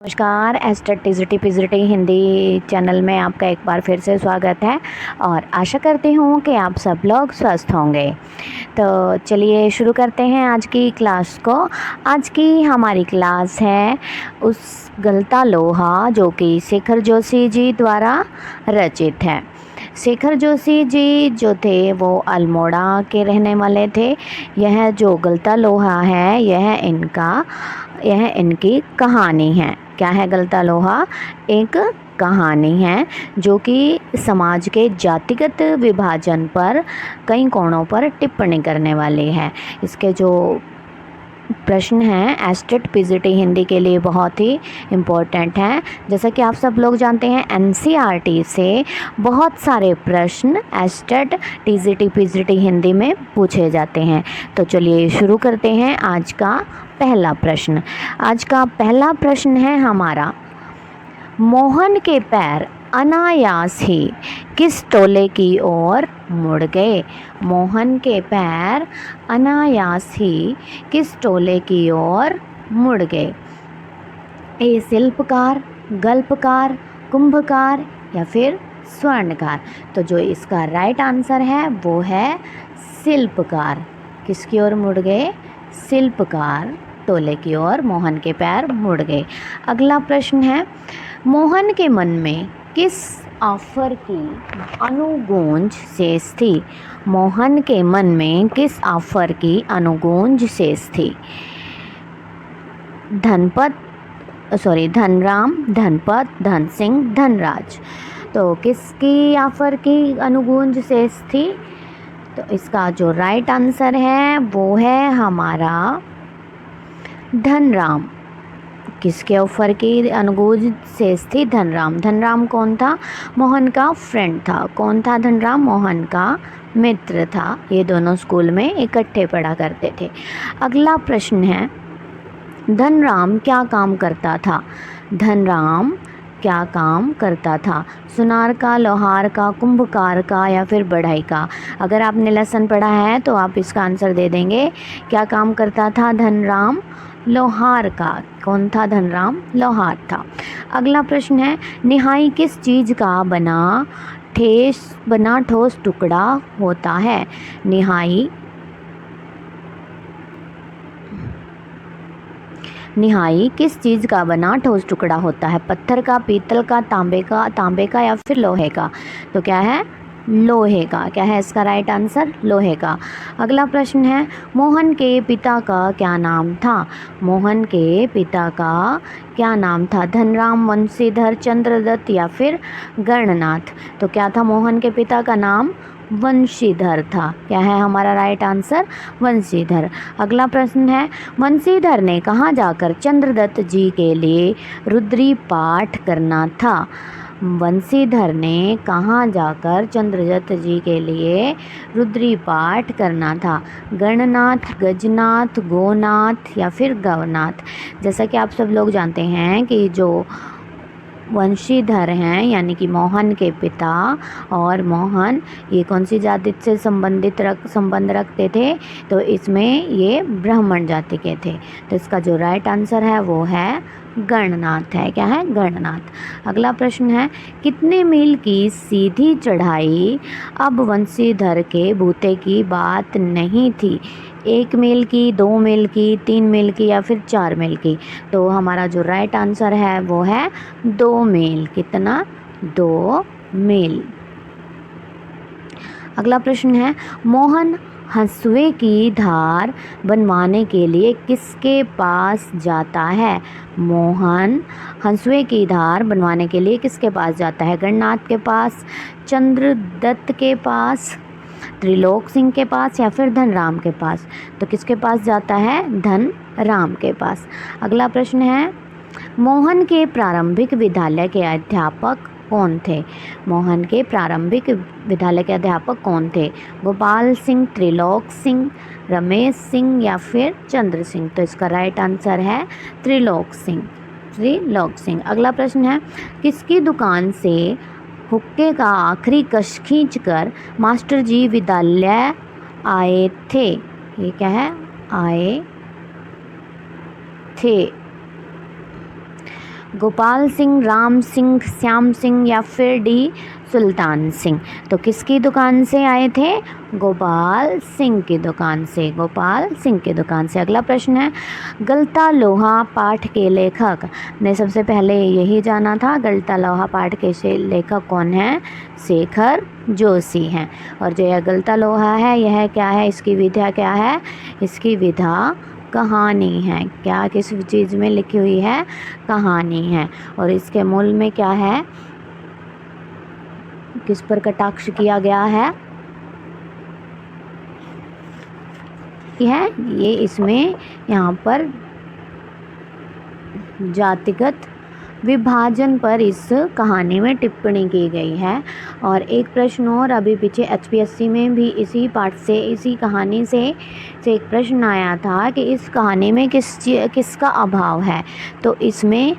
नमस्कार, estate TGT PGT Hindi channel में आपका एक बार फिर से स्वागत है और आशा करती हूँ कि आप सब लोग स्वस्थ होंगे। तो चलिए शुरू करते हैं आज की क्लास को। आज की हमारी क्लास है उस गलता लोहा जो कि शेखर जोशी जी द्वारा रचित है। शेखर जोशी जी जो थे वो अल्मोड़ा के रहने वाले थे। यह जो गलता लोहा है यह इनकी कहानी है। क्या है गलता लोहा? एक कहानी है जो कि समाज के जातिगत विभाजन पर कई कोणों पर टिप्पणी करने वाली है। इसके जो प्रश्न हैं एस्टेट पीजीटी हिंदी के लिए बहुत ही इम्पोर्टेंट हैं। जैसा कि आप सब लोग जानते हैं एनसीईआरटी से बहुत सारे प्रश्न एस्टेट टीजीटी पीजीटी हिंदी में पूछे जाते हैं। तो चलिए शुरू करते हैं आज का पहला प्रश्न। आज का पहला प्रश्न है हमारा, मोहन के पैर अनायास ही किस टोले की ओर मुड़ गए? मोहन के पैर अनायास ही किस टोले की ओर मुड़ गए? ए शिल्पकार, गल्पकार, कुंभकार या फिर स्वर्णकार? तो जो इसका राइट आंसर है वो है शिल्पकार। किसकी ओर मुड़ गए? शिल्पकार टोले की ओर मोहन के पैर मुड़ गए। अगला प्रश्न है, मोहन के मन में किस ऑफर की अनुगूंज शेष थी? मोहन के मन में किस ऑफर की अनुगूंज शेष थी? धनराम, धनपत, धन सिंह, धनराज। तो किसकी ऑफर की अनुगूंज शेष थी? तो इसका जो राइट आंसर है वो है हमारा धनराम। किसके ऑफर की अनुगूंज शेष थी? धनराम। धनराम कौन था? मोहन का फ्रेंड था। कौन था धनराम? मोहन का मित्र था। ये दोनों स्कूल में इकट्ठे पढ़ा करते थे। अगला प्रश्न है, धनराम क्या काम करता था? धनराम क्या काम करता था? सुनार का, लोहार का, कुंभकार का या फिर बढ़ई का? अगर आपने लेसन पढ़ा है तो आप इसका आंसर दे देंगे। क्या काम करता था धनराम? लोहार का। कौन था धनराम? लोहार था। अगला प्रश्न है, निहाई किस चीज़ का बना ठोस टुकड़ा होता है? निहाई किस चीज़ का बना ठोस टुकड़ा होता है? पत्थर का, पीतल का, तांबे का या फिर लोहे का? तो क्या है? लोहे का। क्या है इसका राइट आंसर? लोहे का। अगला प्रश्न है, मोहन के पिता का क्या नाम था? मोहन के पिता का क्या नाम था? धनराम, वंशीधर, चंद्रदत्त या फिर गणनाथ? तो क्या था मोहन के पिता का नाम? वंशीधर था। क्या है हमारा राइट आंसर? वंशीधर। अगला प्रश्न है, वंशीधर ने कहाँ जाकर चंद्रदत्त जी के लिए रुद्री पाठ करना था? वंशीधर ने कहाँ जाकर चंद्रदत्त जी के लिए रुद्री पाठ करना था? गणनाथ, गजनाथ, गोनाथ या फिर गवनाथ? जैसा कि आप सब लोग जानते हैं कि जो वंशीधर हैं यानी कि मोहन के पिता और मोहन ये कौन सी जाति से संबंध रखते थे? तो इसमें ये ब्राह्मण जाति के थे। तो इसका जो राइट आंसर है वो है गणनाथ है। क्या है? गणनाथ। अगला प्रश्न है, कितने मील की सीधी चढ़ाई अब वंशीधर के बूते की बात नहीं थी? 1 मील की, 2 मील की, 3 मील की या फिर 4 मील की? तो हमारा जो राइट आंसर है वो है 2 मील। कितना? 2 मील। अगला प्रश्न है, मोहन हंसुए की धार बनवाने के लिए किसके पास जाता है? मोहन हंसुए की धार बनवाने के लिए किसके पास जाता है? गणनाथ के पास, चंद्रदत्त के पास, त्रिलोक सिंह के पास या फिर धनराम के पास? तो किसके पास जाता है? धनराम के पास। अगला प्रश्न है, मोहन के प्रारंभिक विद्यालय के अध्यापक कौन थे? मोहन के प्रारंभिक विद्यालय के अध्यापक कौन थे? गोपाल सिंह, त्रिलोक सिंह, रमेश सिंह या फिर चंद्र सिंह? तो इसका राइट आंसर है त्रिलोक सिंह। त्रिलोक सिंह। अगला प्रश्न है, किसकी दुकान से हुक्के का आखिरी कश खींचकर मास्टर जी विद्यालय आए थे? ये क्या है? आए थे। गोपाल सिंह, राम सिंह, श्याम सिंह या फिर डी सुल्तान सिंह। तो किसकी दुकान से आए थे? गोपाल सिंह की दुकान से, गोपाल सिंह की दुकान से। अगला प्रश्न है, गलता लोहा पाठ के लेखक ने सबसे पहले यही जाना था, गलता लोहा पाठ के लेखक कौन है? शेखर जोशी हैं। और जो यह गलता लोहा है यह क्या है? इसकी विधा क्या है? इसकी विधा कहानी है। क्या किस चीज़ में लिखी हुई है? कहानी है। और इसके मूल में क्या है? किस पर कटाक्ष किया गया है? ये इसमें यहाँ पर जातिगत विभाजन पर इस कहानी में टिप्पणी की गई है। और एक प्रश्न और अभी पीछे HPSC में भी इसी पाठ से, इसी कहानी से एक प्रश्न आया था कि इस कहानी में किसका अभाव है? तो इसमें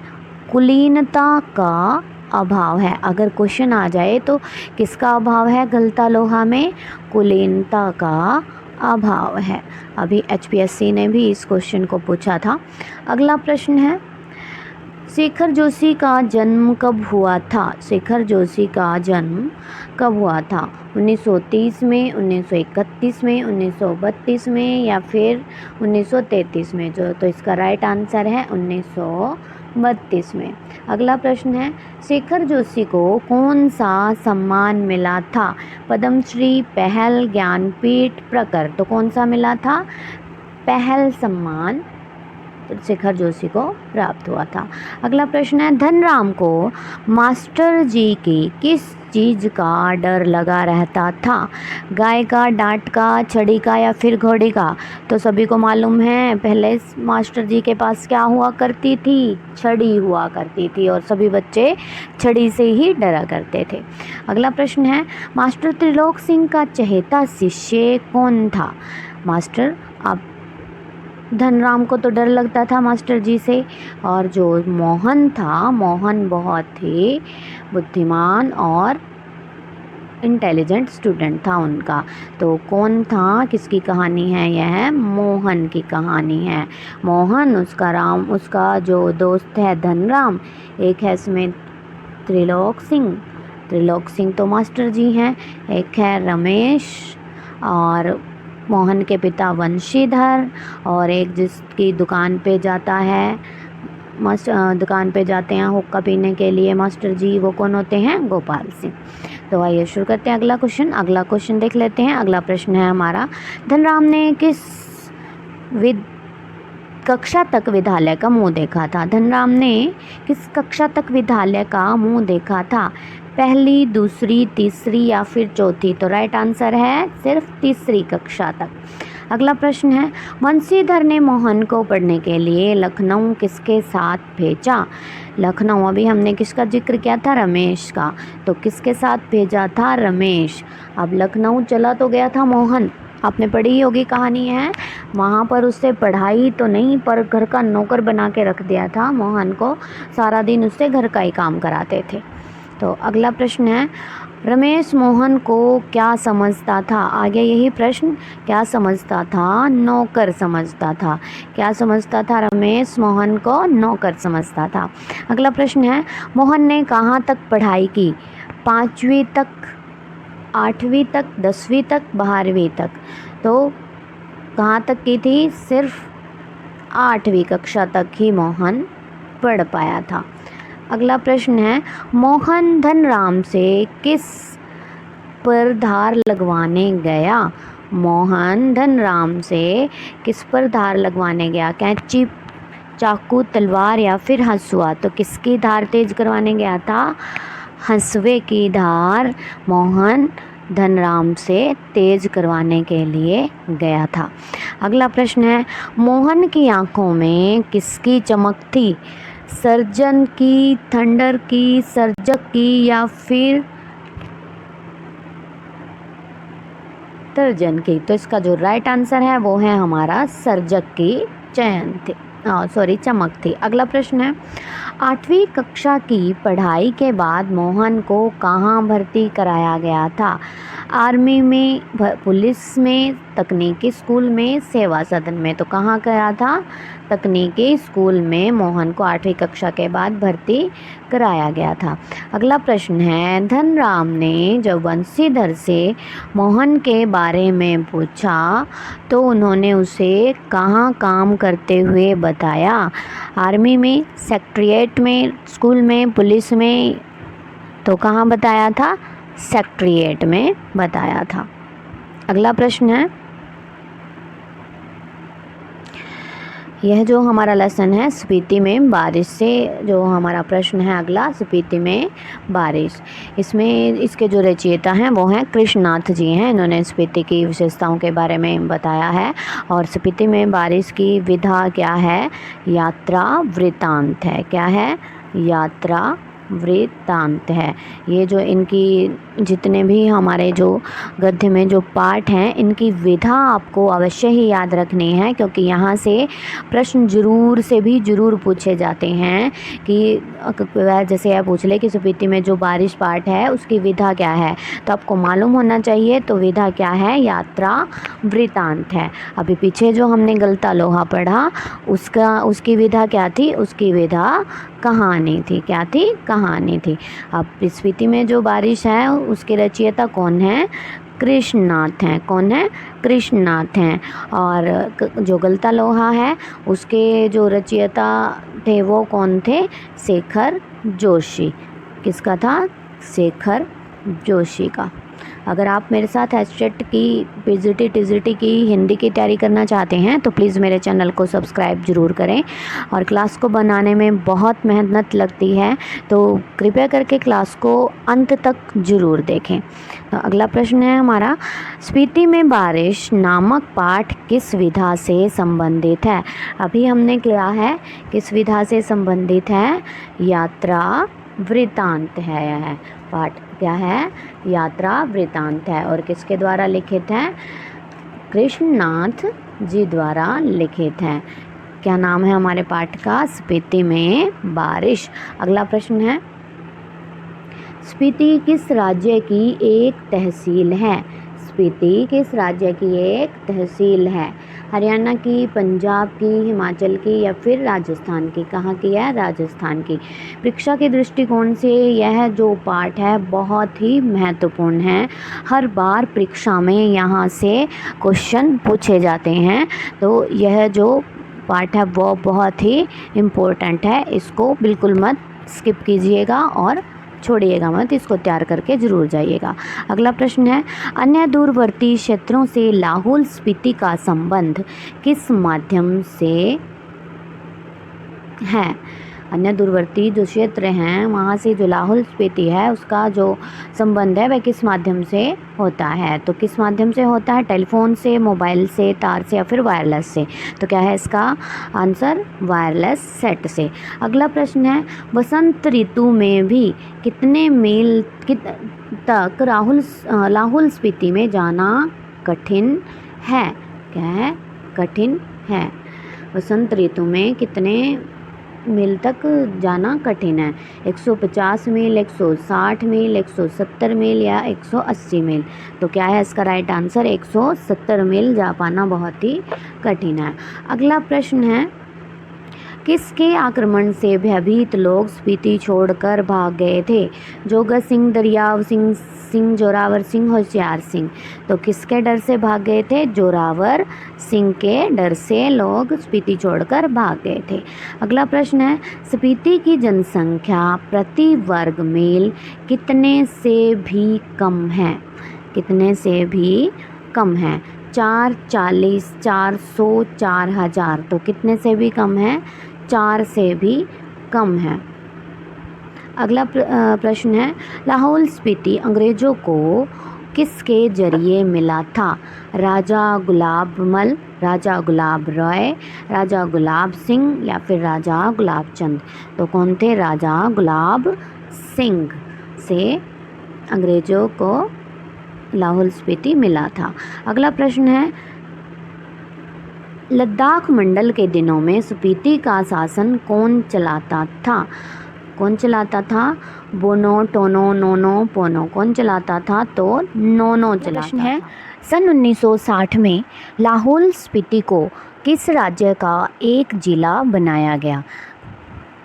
कुलीनता का अभाव है। अगर क्वेश्चन आ जाए तो किसका अभाव है गलता लोहा में? कुलीनता का अभाव है। अभी HPSC ने भी इस क्वेश्चन को पूछा था। अगला प्रश्न है, शेखर जोशी का जन्म कब हुआ था? शेखर जोशी का जन्म कब हुआ था? 1930 में, 1931 में, 1932 में या फिर 1933 में? तो इसका राइट आंसर है 1932 में। अगला प्रश्न है, शेखर जोशी को कौन सा सम्मान मिला था? पद्मश्री, पहल, ज्ञानपीठ, प्रकर। तो कौन सा मिला था? पहल सम्मान शेखर जोशी को प्राप्त हुआ था। अगला प्रश्न है, धनराम को मास्टर जी की किस चीज़ का डर लगा रहता था? गाय का, डांट का, छड़ी का या फिर घोड़ी का? तो सभी को मालूम है पहले मास्टर जी के पास क्या हुआ करती थी? छड़ी हुआ करती थी और सभी बच्चे छड़ी से ही डरा करते थे। अगला प्रश्न है, मास्टर त्रिलोक सिंह का चहेता शिष्य कौन था? मास्टर आप धनराम को तो डर लगता था मास्टर जी से, और जो मोहन था, मोहन बहुत ही बुद्धिमान और इंटेलिजेंट स्टूडेंट था उनका। तो कौन था? किसकी कहानी है? यह मोहन की कहानी है। मोहन, उसका जो दोस्त है धनराम, एक है इसमें त्रिलोक सिंह, त्रिलोक सिंह तो मास्टर जी हैं, एक है रमेश और मोहन के पिता वंशीधर, और एक जिसकी दुकान पे जाता है, दुकान पे जाते हैं हुक्का पीने के लिए मास्टर जी, वो कौन होते हैं? गोपाल सिंह। तो आइए शुरू करते हैं अगला क्वेश्चन। अगला क्वेश्चन देख लेते हैं। अगला प्रश्न है हमारा, धनराम ने किस कक्षा तक विद्यालय का मुंह देखा था? धनराम ने किस कक्षा तक विद्यालय का मुंह देखा था? पहली, दूसरी, तीसरी या फिर चौथी? तो राइट आंसर है सिर्फ तीसरी कक्षा तक। अगला प्रश्न है, वंशीधर ने मोहन को पढ़ने के लिए लखनऊ किसके साथ भेजा? लखनऊ अभी हमने किसका जिक्र किया था? रमेश का। तो किसके साथ भेजा था? रमेश। अब लखनऊ चला तो गया था मोहन, आपने पढ़ी होगी कहानी है, वहाँ पर उससे पढ़ाई तो नहीं पर घर का नौकर बना के रख दिया था मोहन को, सारा दिन उससे घर का ही काम कराते थे। तो अगला प्रश्न है, रमेश मोहन को क्या समझता था? आगे यही प्रश्न, क्या समझता था? नौकर समझता था। क्या समझता था? रमेश मोहन को नौकर समझता था। अगला प्रश्न है, मोहन ने कहाँ तक पढ़ाई की? 5वीं तक, 8वीं तक, 10वीं तक, 12वीं तक? तो कहाँ तक की थी? सिर्फ 8वीं कक्षा तक ही मोहन पढ़ पाया था। अगला प्रश्न है, मोहन धनराम से किस पर धार लगवाने गया? मोहन धनराम से किस पर धार लगवाने गया? कैंची, चाकू, तलवार या फिर हंसुआ? तो किसकी धार तेज करवाने गया था? हंसुए की धार मोहन धनराम से तेज करवाने के लिए गया था। अगला प्रश्न है, मोहन की आंखों में किसकी चमक थी? सर्जन की, थंडर की, सर्जक की या फिर तर्जन की? तो इसका जो राइट आंसर है वो है हमारा सर्जक की चयन थी, चमक थी। अगला प्रश्न है, 8वीं कक्षा की पढ़ाई के बाद मोहन को कहाँ भर्ती कराया गया था? आर्मी में, पुलिस में, तकनीकी स्कूल में, सेवा सदन में। तो कहाँ गया था? तकनीकी स्कूल में मोहन को 8वीं कक्षा के बाद भर्ती कराया गया था। अगला प्रश्न है, धनराम ने जब बंशीधर से मोहन के बारे में पूछा तो उन्होंने उसे कहाँ काम करते हुए बताया? आर्मी में, सेक्रेटरीट में, स्कूल में, पुलिस में। तो कहाँ बताया था? सेक्रेटरीट में बताया था। अगला प्रश्न है, यह जो हमारा लेसन है स्पीति में बारिश से, जो हमारा प्रश्न है अगला, स्पीति में बारिश। इसमें इसके जो रचयिता हैं वो हैं कृष्णनाथ जी हैं। इन्होंने स्पीति की विशेषताओं के बारे में बताया है। और स्पीति में बारिश की विधा क्या है? यात्रा वृत्तांत है। क्या है? यात्रा वृत्तांत है। ये जो इनकी जितने भी हमारे जो गद्य में जो पाठ हैं, इनकी विधा आपको अवश्य ही याद रखनी है, क्योंकि यहाँ से प्रश्न जरूर से भी जरूर पूछे जाते हैं कि जैसे आप पूछ ले कि स्पीति में जो बारिश पाठ है उसकी विधा क्या है, तो आपको मालूम होना चाहिए। तो विधा क्या है? यात्रा वृत्तांत है। अभी पीछे जो हमने गलता लोहा पढ़ा उसकी विधा क्या थी? उसकी विधा कहानी थी। क्या थी? कहानी थी। अब स्पीति में जो बारिश है उसके रचयिता कौन है? कृष्णनाथ हैं। कौन है? कृष्णनाथ हैं। और जो गलता लोहा है उसके जो रचयिता थे वो कौन थे? शेखर जोशी। किसका था? शेखर जोशी का। अगर आप मेरे साथ एचटेट की पीजीटी टीजीटी की हिंदी की तैयारी करना चाहते हैं तो प्लीज़ मेरे चैनल को सब्सक्राइब ज़रूर करें। और क्लास को बनाने में बहुत मेहनत लगती है, तो कृपया करके क्लास को अंत तक ज़रूर देखें। तो अगला प्रश्न है हमारा, स्पीति में बारिश नामक पाठ किस विधा से संबंधित है? अभी हमने किया है, किस विधा से संबंधित है? यात्रा वृत्तांत है। यह पाठ क्या है? यात्रा वृत्तांत है। और किसके द्वारा लिखित है? कृष्णनाथ जी द्वारा लिखित है। क्या नाम है हमारे पाठ का? स्पीति में बारिश। अगला प्रश्न है, स्पीति किस राज्य की एक तहसील है? स्पीति किस राज्य की एक तहसील है? हरियाणा की, पंजाब की, हिमाचल की या फिर राजस्थान की? कहाँ की है? राजस्थान की। परीक्षा के दृष्टिकोण से यह जो पाठ है बहुत ही महत्वपूर्ण है। हर बार परीक्षा में यहाँ से क्वेश्चन पूछे जाते हैं, तो यह जो पाठ है वो बहुत ही इम्पोर्टेंट है। इसको बिल्कुल मत स्किप कीजिएगा और छोड़िएगा मत, इसको तैयार करके ज़रूर जाइएगा। अगला प्रश्न है, अन्य दूरवर्ती क्षेत्रों से लाहौल स्पीति का संबंध किस माध्यम से है? अन्य दूरवर्ती जो क्षेत्र हैं वहाँ से जो लाहौल स्पीति है उसका जो संबंध है वह किस माध्यम से होता है? तो किस माध्यम से होता है? टेलीफोन से, मोबाइल से, तार से या फिर वायरलेस से? तो क्या है इसका आंसर? वायरलेस सेट से। अगला प्रश्न है, बसंत ऋतु में भी कितने मील तक लाहौल स्पीति में जाना कठिन है? क्या है? कठिन है। बसंत ऋतु में कितने मील तक जाना कठिन है? 150 मील, 160 मील, 170 मील या 180 मील? तो क्या है इसका राइट आंसर? 170 मील जा पाना बहुत ही कठिन है। अगला प्रश्न है, किसके आक्रमण से भयभीत लोग स्पीति छोड़कर भाग गए थे? जोगत सिंह, दरियाव सिंह, जोरावर सिंह, होशियार सिंह। तो किसके डर से भाग गए थे? जोरावर सिंह के डर से लोग स्पीति छोड़कर भाग गए थे। अगला प्रश्न है, स्पीति की जनसंख्या प्रति वर्ग मील कितने से भी कम है? कितने से भी कम है? 4, 40, 400, 4000। तो कितने से भी कम है? 4 से भी कम है। अगला प्रश्न है, लाहौल स्पीति अंग्रेज़ों को किसके जरिए मिला था? राजा गुलाबमल, राजा गुलाब रॉय, राजा गुलाब सिंह या फिर राजा गुलाब चंद? तो कौन थे? राजा गुलाब सिंह से अंग्रेज़ों को लाहौल स्पीति मिला था। अगला प्रश्न है, लद्दाख मंडल के दिनों में स्पीति का शासन कौन चलाता था? कौन चलाता था? बोनो टोनो नोनो पोनो। कौन चलाता था? तो नोनो चलाता था। सन 1960 में लाहौल स्पीति को किस राज्य का एक जिला बनाया गया?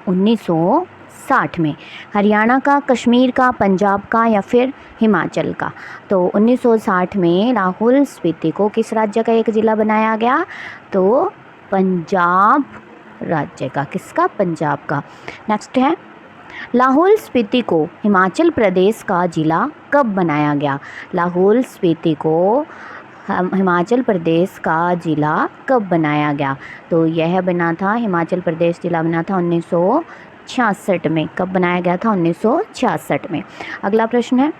1960 में हरियाणा का, कश्मीर का, पंजाब का या फिर हिमाचल का? तो 1960 में लाहौल स्पीति को किस राज्य का एक ज़िला बनाया गया? तो पंजाब राज्य का। किसका? पंजाब का। नेक्स्ट है, लाहौल स्पीति को हिमाचल प्रदेश का ज़िला कब बनाया गया? लाहौल स्पीति को हिमाचल प्रदेश का ज़िला कब बनाया गया? तो यह बना था, हिमाचल प्रदेश ज़िला बना था 1966 में। कब बनाया गया था? 1966 में। अगला प्रश्न है,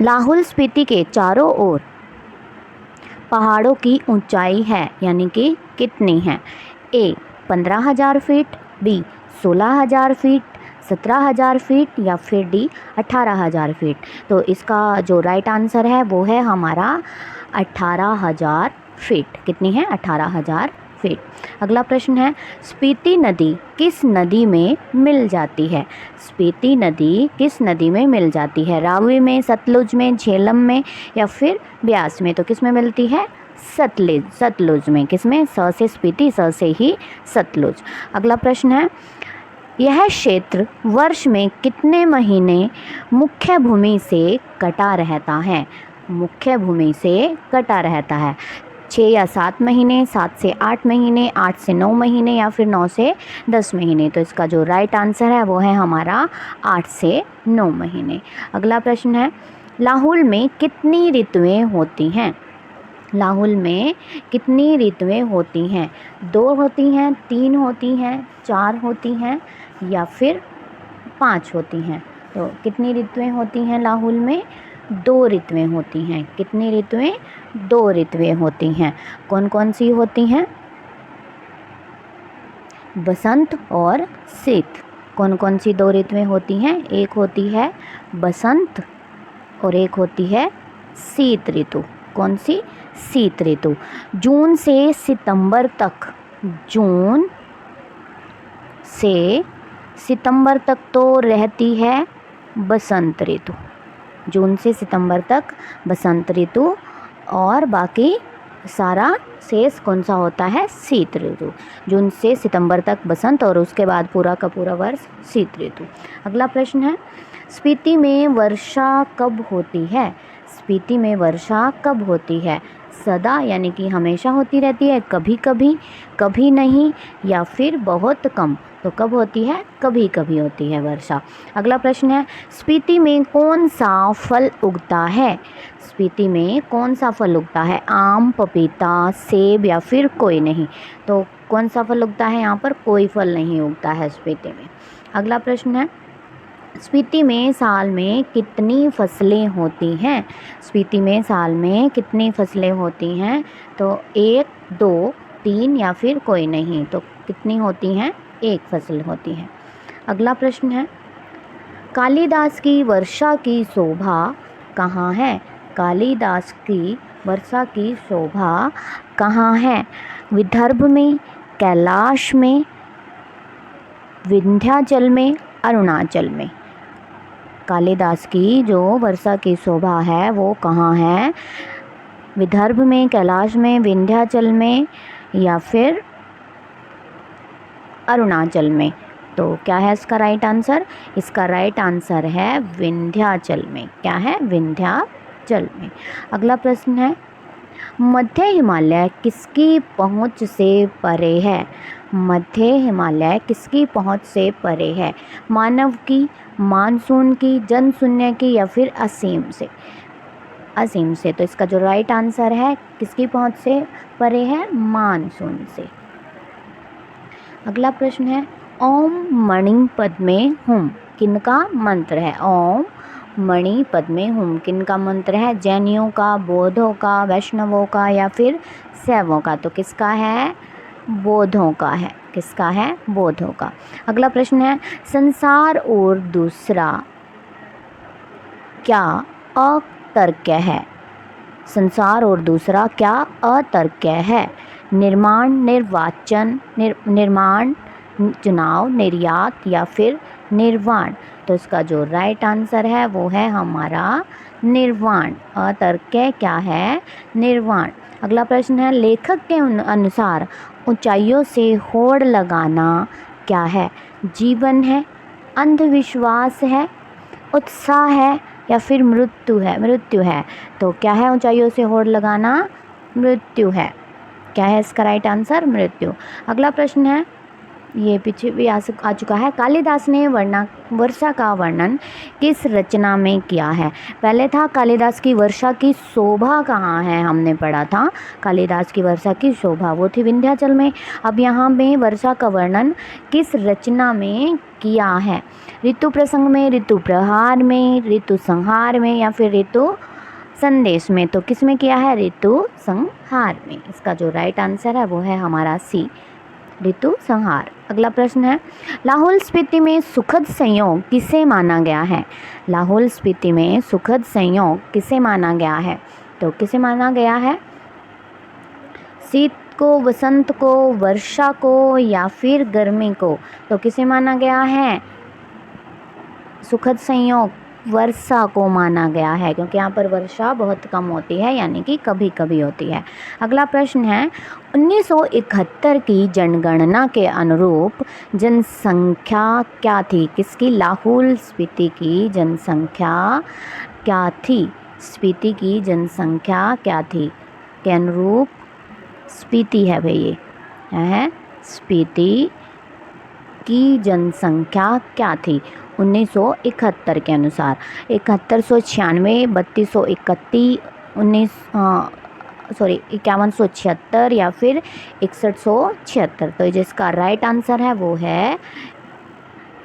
लाहौल स्पीति के चारों ओर पहाड़ों की ऊंचाई है यानी कि कितनी है? ए 15,000 फीट, बी 16,000 फीट, 17,000 फीट या फिर डी 18,000 फीट। तो इसका जो राइट आंसर है वो है हमारा 18,000 फीट। कितनी है? 18,000 फीट। अगला प्रश्न है, स्पीति नदी किस नदी में मिल जाती है? स्पीति नदी किस नदी में मिल जाती है? रावी में, सतलुज में, झेलम में या फिर ब्यास में? तो किस में मिलती है? सतलुज में। किस में? स से स्पीति, स से ही सतलुज। अगला प्रश्न है, यह क्षेत्र वर्ष में कितने महीने मुख्य भूमि से कटा रहता है? मुख्य भूमि से कटा रहता है। 6 या 7 महीने, 7 से 8 महीने, 8 से 9 महीने या फिर 9 से 10 महीने। तो इसका जो राइट आंसर है वो है हमारा 8 से 9 महीने। अगला प्रश्न है, लाहौल में कितनी ऋतुएं होती हैं? लाहौल में कितनी ऋतुएं होती हैं? 2 होती हैं, 3 होती हैं, 4 होती हैं या फिर 5 होती हैं? तो कितनी ऋतुएं होती हैं लाहौल में? 2 ऋतुएं होती हैं। कितनी ऋतुएं? 2 ऋतुएं होती हैं। कौन कौन सी होती हैं? बसंत और शीत। कौन कौन सी 2 ऋतुएं होती हैं? एक होती है बसंत और एक होती है शीत ऋतु। कौन सी? शीत ऋतु। जून से सितंबर तक, जून से सितंबर तक तो रहती है बसंत ऋतु। जून से सितंबर तक बसंत ऋतु और बाकी सारा शेष कौन सा होता है? शीत ऋतु। जून से सितंबर तक बसंत और उसके बाद पूरा का पूरा वर्ष शीत ऋतु। अगला प्रश्न है, स्पीति में वर्षा कब होती है? स्पीति में वर्षा कब होती है? सदा यानी कि हमेशा होती रहती है, कभी कभी, कभी नहीं या फिर बहुत कम? तो कब होती है? कभी कभी होती है वर्षा। अगला प्रश्न है, स्पीति में कौन सा फल उगता है? स्पीति में कौन सा फल उगता है? आम, पपीता, सेब या फिर कोई नहीं? तो कौन सा फल उगता है यहाँ पर? कोई फल नहीं उगता है स्पीति में। अगला प्रश्न है, स्पीति में साल में कितनी फसलें होती हैं? स्पीति में साल में कितनी फसलें होती हैं? तो 1, 2, 3 या फिर कोई नहीं? तो कितनी होती हैं? 1 फसल होती है। अगला प्रश्न है, कालिदास की वर्षा की शोभा कहाँ है? कालिदास की वर्षा की शोभा कहाँ है? विदर्भ में, कैलाश में, विंध्याचल में, अरुणाचल में? कालिदास की जो वर्षा की शोभा है वो कहाँ है? विदर्भ में, कैलाश में, विंध्याचल में या फिर अरुणाचल में? तो क्या है इसका राइट आंसर? इसका राइट आंसर है विंध्याचल में। क्या है? विंध्याचल में। अगला प्रश्न है, मध्य हिमालय किसकी पहुंच से परे है? मध्य हिमालय किसकी पहुंच से परे है? मानव की, मानसून की, जनशून्य की या फिर असीम से? असीम से। तो इसका जो राइट आंसर है किसकी पहुंच से परे है? मानसून से। अगला प्रश्न है, ओम मणि पद्मे हुम किनका मंत्र है? ओम मणि पद्मे हुम किनका मंत्र है? जैनियों का, बौद्धों का, वैष्णवों का या फिर शैवों का? तो किसका है? बौद्धों का है। किसका है? बौद्धों का। अगला प्रश्न है, संसार और दूसरा क्या अतर्क्य है? संसार और दूसरा क्या अतर्क्य है? निर्माण, निर्वाचन, निर्माण, चुनाव, निर्यात या फिर निर्वाण। तो इसका जो राइट आंसर है वो है हमारा निर्वाण। अतर्क्य क्या है? निर्वाण। अगला प्रश्न है, लेखक के अनुसार ऊंचाइयों से होड़ लगाना क्या है? जीवन है, अंधविश्वास है, उत्साह है या फिर मृत्यु है? मृत्यु है। तो क्या है ऊंचाइयों से होड़ लगाना? मृत्यु है। क्या है इसका राइट आंसर? मृत्यु। अगला प्रश्न है, ये पीछे भी आ चुका है। कालिदास ने वर्षा का वर्णन किस रचना में किया है? पहले था कालिदास की वर्षा की शोभा कहाँ है, हमने पढ़ा था कालिदास की वर्षा की शोभा, वो थी विंध्याचल में। अब यहाँ में वर्षा का वर्णन किस रचना में किया है? ऋतु प्रसंग में, ऋतु प्रहार में, ऋतु संहार में या फिर ऋतु संदेश में? तो किस में किया है? ऋतु संहार में। इसका जो राइट आंसर है वो है हमारा सी, ऋतु संहार। अगला प्रश्न है, लाहौल स्पीति में सुखद संयोग किसे माना गया है? लाहौल स्पीति में सुखद संयोग किसे माना गया है? तो किसे माना गया है? शीत को, वसंत को, वर्षा को या फिर गर्मी को? तो किसे माना गया है? सुखद संयोग वर्षा को माना गया है, क्योंकि यहाँ पर वर्षा बहुत कम होती है, यानी कि कभी कभी होती है। अगला प्रश्न है, 1971 की जनगणना के अनुरूप जनसंख्या क्या थी? किसकी? लाहौल स्पीति की जनसंख्या क्या थी? स्पीति की जनसंख्या क्या थी? के अनुरूप स्पीति है भाई, ये है स्पीति की जनसंख्या क्या थी 1971 के अनुसार? 7196, 3231, 5176 या फिर 6176? तो जिसका राइट आंसर है वो है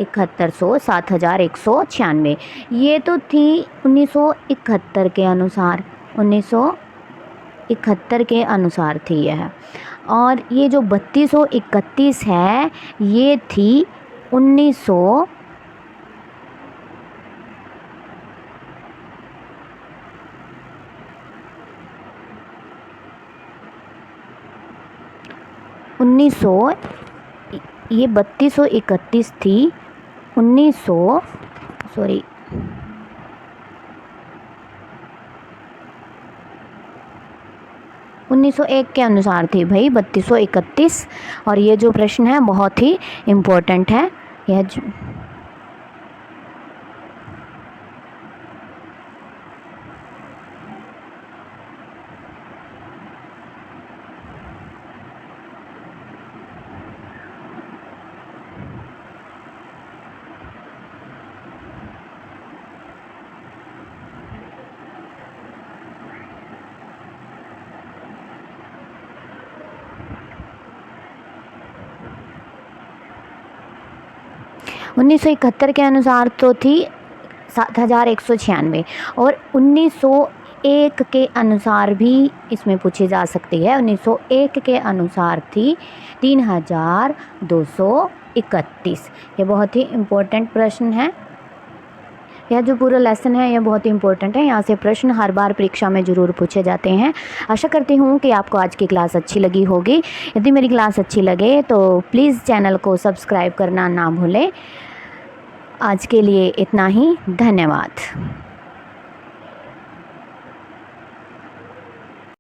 7196। ये तो थी 1971 के अनुसार, 1971 के अनुसार थी यह। और ये जो 3231 है ये थी 1900 ये 3231 थी 1901 के अनुसार थी भाई 3231। और ये जो प्रश्न है बहुत ही इम्पोर्टेंट है। यह 1971 के अनुसार तो थी 7196 और 1901 के अनुसार भी इसमें पूछी जा सकती है। 1901 के अनुसार थी 3231। ये बहुत ही इम्पोर्टेंट प्रश्न है। यह जो पूरा लेसन है यह बहुत ही इंपॉर्टेंट है। यहाँ से प्रश्न हर बार परीक्षा में ज़रूर पूछे जाते हैं। आशा करती हूँ कि आपको आज की क्लास अच्छी लगी होगी। यदि मेरी क्लास अच्छी लगे तो प्लीज़ चैनल को सब्सक्राइब करना ना भूलें। आज के लिए इतना ही, धन्यवाद।